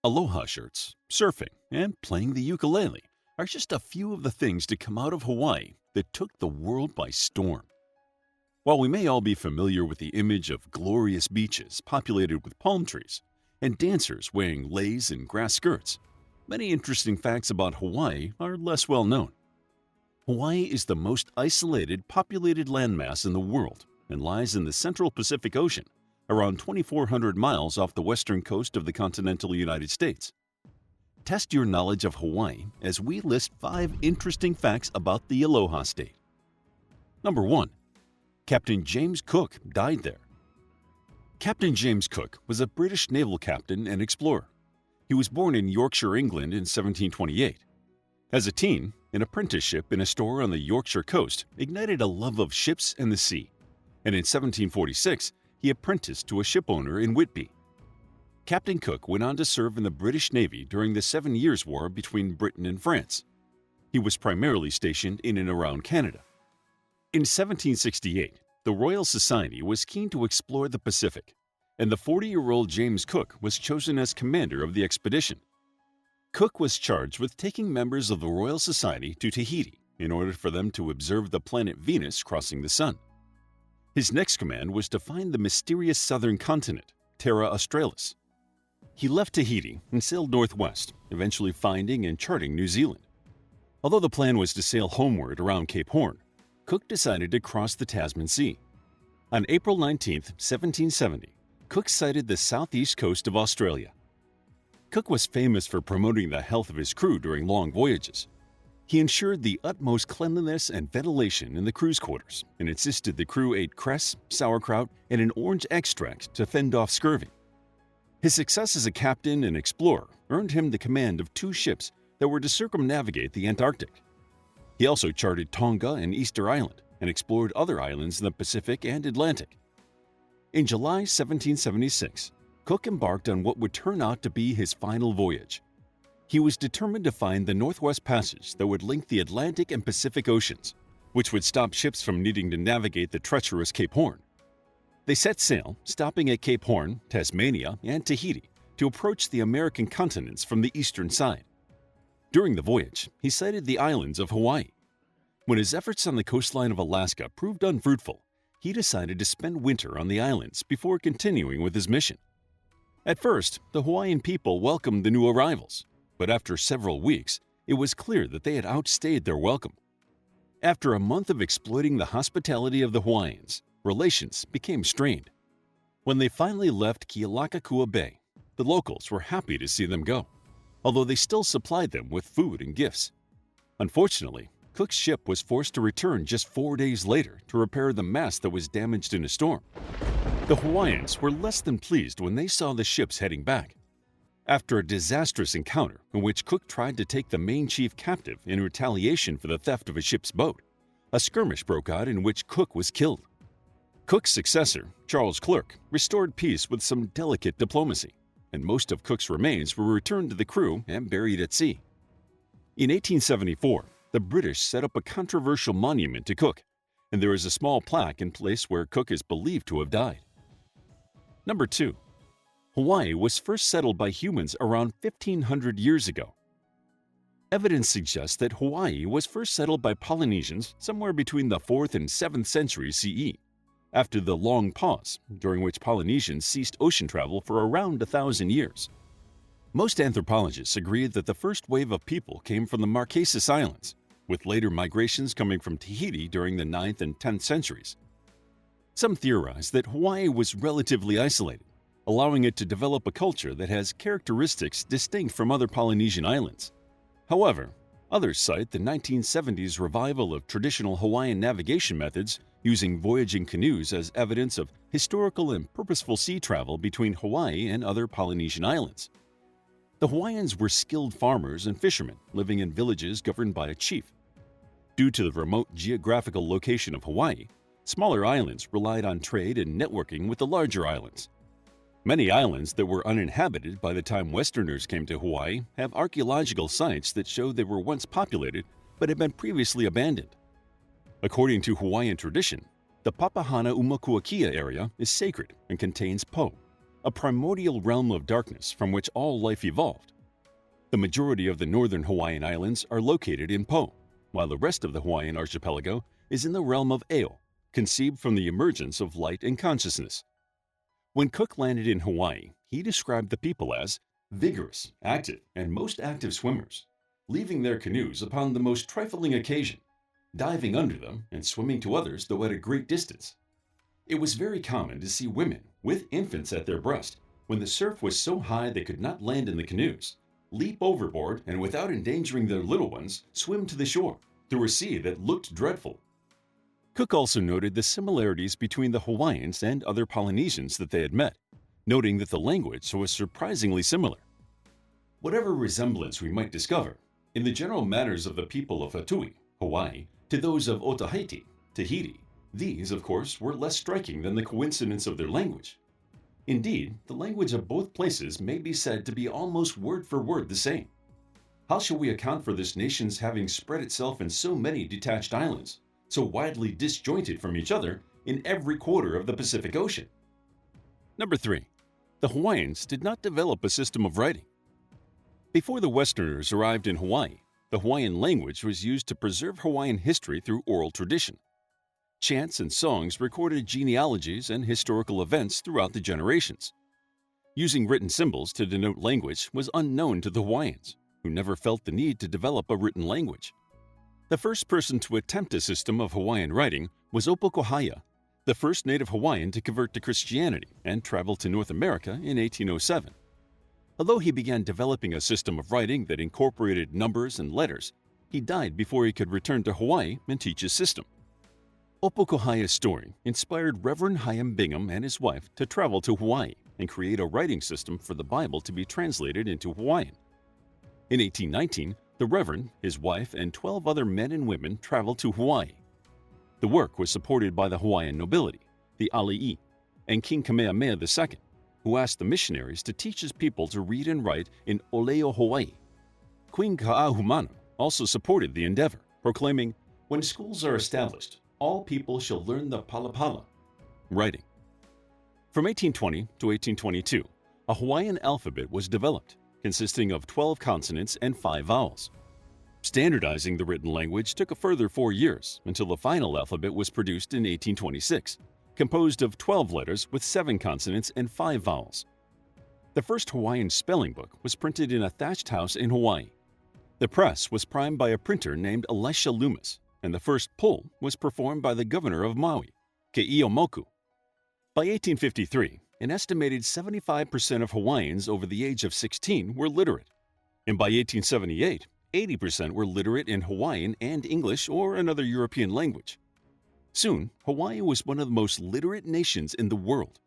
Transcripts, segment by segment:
Aloha shirts, surfing, and playing the ukulele are just a few of the things to come out of Hawaii that took the world by storm. While we may all be familiar with the image of glorious beaches populated with palm trees and dancers wearing leis and grass skirts, many interesting facts about Hawaii are less well known. Hawaii is the most isolated populated landmass in the world and lies in the central Pacific Ocean, around 2,400 miles off the western coast of the continental United States. Test your knowledge of Hawaii as we list 5 interesting facts about the Aloha State. Number 1. Captain James Cook died there. Captain James Cook was a British naval captain and explorer. He was born in Yorkshire, England in 1728. As a teen, an apprenticeship in a store on the Yorkshire coast ignited a love of ships and the sea, and in 1746, he apprenticed to a shipowner in Whitby. Captain Cook went on to serve in the British Navy during the 7 Years' War between Britain and France. He was primarily stationed in and around Canada. In 1768, the Royal Society was keen to explore the Pacific, and the 40-year-old James Cook was chosen as commander of the expedition. Cook was charged with taking members of the Royal Society to Tahiti in order for them to observe the planet Venus crossing the Sun. His next command was to find the mysterious southern continent, Terra Australis. He left Tahiti and sailed northwest, eventually finding and charting New Zealand. Although the plan was to sail homeward around Cape Horn, Cook decided to cross the Tasman Sea. On April 19, 1770, Cook sighted the southeast coast of Australia. Cook was famous for promoting the health of his crew during long voyages. He ensured the utmost cleanliness and ventilation in the crew's quarters and insisted the crew ate cress, sauerkraut, and an orange extract to fend off scurvy. His success as a captain and explorer earned him the command of 2 ships that were to circumnavigate the Antarctic. He also charted Tonga and Easter Island and explored other islands in the Pacific and Atlantic. In July 1776, Cook embarked on what would turn out to be his final voyage. He was determined to find the Northwest Passage that would link the Atlantic and Pacific Oceans, which would stop ships from needing to navigate the treacherous Cape Horn. They set sail, stopping at Cape Horn, Tasmania, and Tahiti to approach the American continents from the eastern side. During the voyage, he sighted the islands of Hawaii. When his efforts on the coastline of Alaska proved unfruitful, he decided to spend winter on the islands before continuing with his mission. At first, the Hawaiian people welcomed the new arrivals, but after several weeks, it was clear that they had outstayed their welcome. After a month of exploiting the hospitality of the Hawaiians, relations became strained. When they finally left Kealakekua Bay, the locals were happy to see them go, although they still supplied them with food and gifts. Unfortunately, Cook's ship was forced to return just 4 days later to repair the mast that was damaged in a storm. The Hawaiians were less than pleased when they saw the ships heading back. After a disastrous encounter in which Cook tried to take the main chief captive in retaliation for the theft of a ship's boat, a skirmish broke out in which Cook was killed. Cook's successor, Charles Clerke, restored peace with some delicate diplomacy, and most of Cook's remains were returned to the crew and buried at sea. In 1874, the British set up a controversial monument to Cook, and there is a small plaque in place where Cook is believed to have died. Number 2. Hawaii was first settled by humans around 1,500 years ago. Evidence suggests that Hawaii was first settled by Polynesians somewhere between the 4th and 7th centuries CE, after the long pause during which Polynesians ceased ocean travel for around 1,000 years. Most anthropologists agree that the first wave of people came from the Marquesas Islands, with later migrations coming from Tahiti during the 9th and 10th centuries. Some theorize that Hawaii was relatively isolated, allowing it to develop a culture that has characteristics distinct from other Polynesian islands. However, others cite the 1970s revival of traditional Hawaiian navigation methods using voyaging canoes as evidence of historical and purposeful sea travel between Hawaii and other Polynesian islands. The Hawaiians were skilled farmers and fishermen living in villages governed by a chief. Due to the remote geographical location of Hawaii, smaller islands relied on trade and networking with the larger islands. Many islands that were uninhabited by the time Westerners came to Hawaii have archaeological sites that show they were once populated but had been previously abandoned. According to Hawaiian tradition, the Papahana Umakuakia area is sacred and contains po, a primordial realm of darkness from which all life evolved. The majority of the northern Hawaiian Islands are located in Po, while the rest of the Hawaiian archipelago is in the realm of Eo, conceived from the emergence of light and consciousness. When Cook landed in Hawaii, he described the people as vigorous, active, and most active swimmers, leaving their canoes upon the most trifling occasion, diving under them and swimming to others though at a great distance. It was very common to see women, with infants at their breast, when the surf was so high they could not land in the canoes, leap overboard and without endangering their little ones, swim to the shore, through a sea that looked dreadful. Cook also noted the similarities between the Hawaiians and other Polynesians that they had met, noting that the language was surprisingly similar. Whatever resemblance we might discover in the general manners of the people of Hatui, Hawaii, to those of Otaheite, Tahiti, these, of course, were less striking than the coincidence of their language. Indeed, the language of both places may be said to be almost word for word the same. How shall we account for this nation's having spread itself in so many detached islands, so widely disjointed from each other in every quarter of the Pacific Ocean? Number 3. The Hawaiians did not develop a system of writing. Before the Westerners arrived in Hawaii, the Hawaiian language was used to preserve Hawaiian history through oral tradition. Chants and songs recorded genealogies and historical events throughout the generations. Using written symbols to denote language was unknown to the Hawaiians, who never felt the need to develop a written language. The first person to attempt a system of Hawaiian writing was Opokohaya, the first native Hawaiian to convert to Christianity and travel to North America in 1807. Although he began developing a system of writing that incorporated numbers and letters, he died before he could return to Hawaii and teach his system. Opokohaya's story inspired Reverend Chaim Bingham and his wife to travel to Hawaii and create a writing system for the Bible to be translated into Hawaiian. In 1819, the Reverend, his wife, and 12 other men and women traveled to Hawaii. The work was supported by the Hawaiian nobility, the Ali'i, and King Kamehameha II, who asked the missionaries to teach his people to read and write in Oleo Hawaii. Queen Kaahumanu also supported the endeavor, proclaiming, "When schools are established, all people shall learn the palapala," writing. From 1820 to 1822, a Hawaiian alphabet was developed, consisting of 12 consonants and 5 vowels. Standardizing the written language took a further 4 years until the final alphabet was produced in 1826, composed of 12 letters with 7 consonants and 5 vowels. The first Hawaiian spelling book was printed in a thatched house in Hawaii. The press was primed by a printer named Elisha Loomis, and the first pull was performed by the governor of Maui, Ke'iomoku. By 1853, an estimated 75% of Hawaiians over the age of 16 were literate, and by 1878, 80% were literate in Hawaiian and English or another European language. Soon, Hawaii was one of the most literate nations in the world.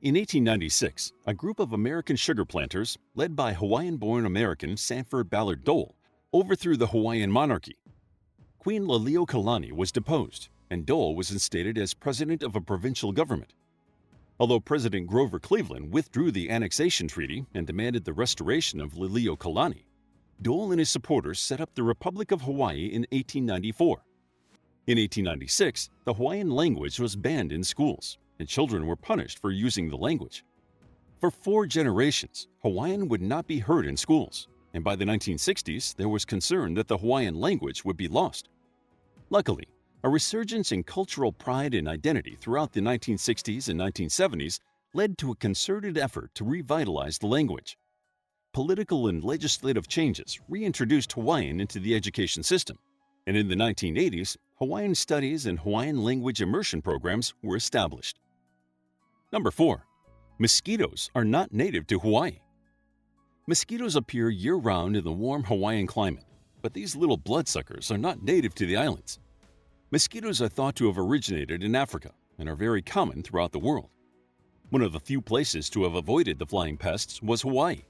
In 1896, a group of American sugar planters, led by Hawaiian-born American Sanford Ballard Dole, overthrew the Hawaiian monarchy. Queen Liliuokalani was deposed, and Dole was instated as president of a provincial government. Although President Grover Cleveland withdrew the annexation treaty and demanded the restoration of Liliuokalani, Dole and his supporters set up the Republic of Hawaii in 1894. In 1896, the Hawaiian language was banned in schools, and children were punished for using the language. For 4 generations, Hawaiian would not be heard in schools, and by the 1960s, there was concern that the Hawaiian language would be lost. Luckily, a resurgence in cultural pride and identity throughout the 1960s and 1970s led to a concerted effort to revitalize the language. Political and legislative changes reintroduced Hawaiian into the education system, and in the 1980s, Hawaiian studies and Hawaiian language immersion programs were established. Number 4. Mosquitoes are not native to Hawaii. Mosquitoes appear year-round in the warm Hawaiian climate, but these little bloodsuckers are not native to the islands. Mosquitoes are thought to have originated in Africa and are very common throughout the world. One of the few places to have avoided the flying pests was Hawaii.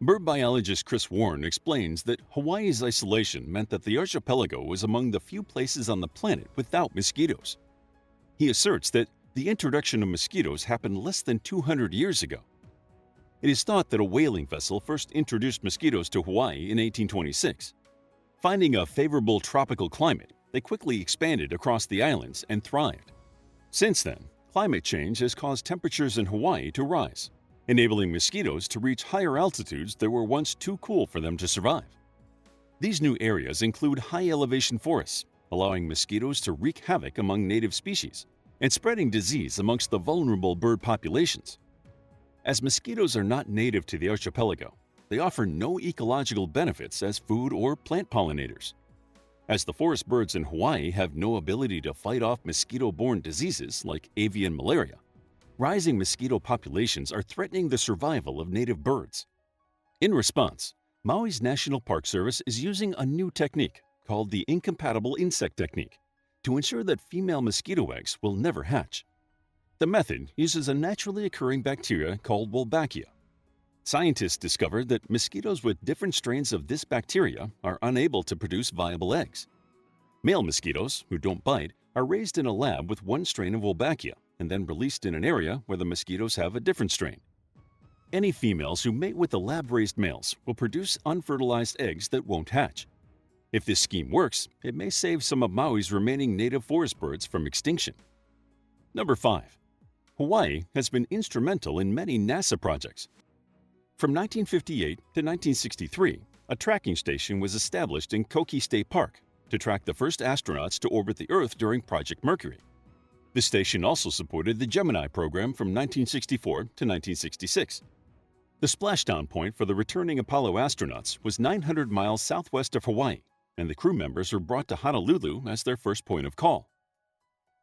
Bird biologist Chris Warren explains that Hawaii's isolation meant that the archipelago was among the few places on the planet without mosquitoes. He asserts that the introduction of mosquitoes happened less than 200 years ago. It is thought that a whaling vessel first introduced mosquitoes to Hawaii in 1826. Finding a favorable tropical climate, they quickly expanded across the islands and thrived. Since then, Climate change has caused temperatures in Hawaii to rise, enabling mosquitoes to reach higher altitudes that were once too cool for them to survive. These new areas include high-elevation forests, allowing mosquitoes to wreak havoc among native species and spreading disease amongst the vulnerable bird populations. As mosquitoes are not native to the archipelago, they offer no ecological benefits as food or plant pollinators. As the forest birds in Hawaii have no ability to fight off mosquito-borne diseases like avian malaria, rising mosquito populations are threatening the survival of native birds. In response, Maui's National Park Service is using a new technique called the incompatible insect technique to ensure that female mosquito eggs will never hatch. The method uses a naturally occurring bacteria called Wolbachia. Scientists discovered that mosquitoes with different strains of this bacteria are unable to produce viable eggs. Male mosquitoes, who don't bite, are raised in a lab with one strain of Wolbachia and then released in an area where the mosquitoes have a different strain. Any females who mate with the lab-raised males will produce unfertilized eggs that won't hatch. If this scheme works, it may save some of Maui's remaining native forest birds from extinction. Number 5. Hawaii has been instrumental in many NASA projects. From 1958 to 1963, a tracking station was established in Koki State Park to track the first astronauts to orbit the Earth during Project Mercury. The station also supported the Gemini program from 1964 to 1966. The splashdown point for the returning Apollo astronauts was 900 miles southwest of Hawaii, and the crew members were brought to Honolulu as their first point of call.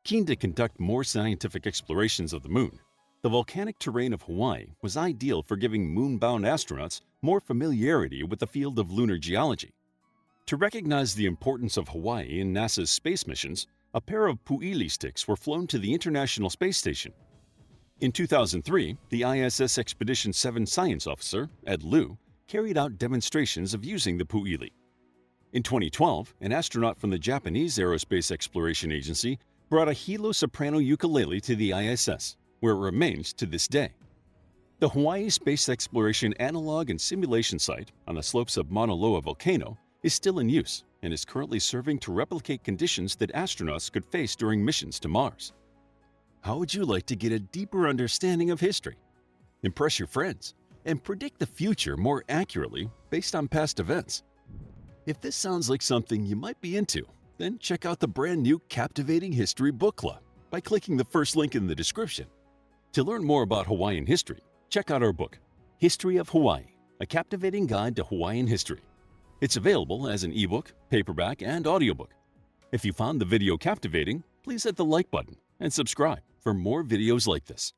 Keen to conduct more scientific explorations of the moon, the volcanic terrain of Hawaii was ideal for giving moon-bound astronauts more familiarity with the field of lunar geology. To recognize the importance of Hawaii in NASA's space missions, a pair of pu'ili sticks were flown to the International Space Station. In 2003, the ISS Expedition 7 science officer, Ed Lu, carried out demonstrations of using the pu'ili. In 2012, an astronaut from the Japanese Aerospace Exploration Agency brought a Hilo soprano ukulele to the ISS, where it remains to this day. The Hawaii Space Exploration Analog and Simulation Site on the slopes of Mauna Loa volcano is still in use and is currently serving to replicate conditions that astronauts could face during missions to Mars. How would you like to get a deeper understanding of history, impress your friends, and predict the future more accurately based on past events? If this sounds like something you might be into, then check out the brand new Captivating History Book Club by clicking the first link in the description. To learn more about Hawaiian history, check out our book, History of Hawaii, A Captivating Guide to Hawaiian History. It's available as an ebook, paperback, and audiobook. If you found the video captivating, please hit the like button and subscribe for more videos like this.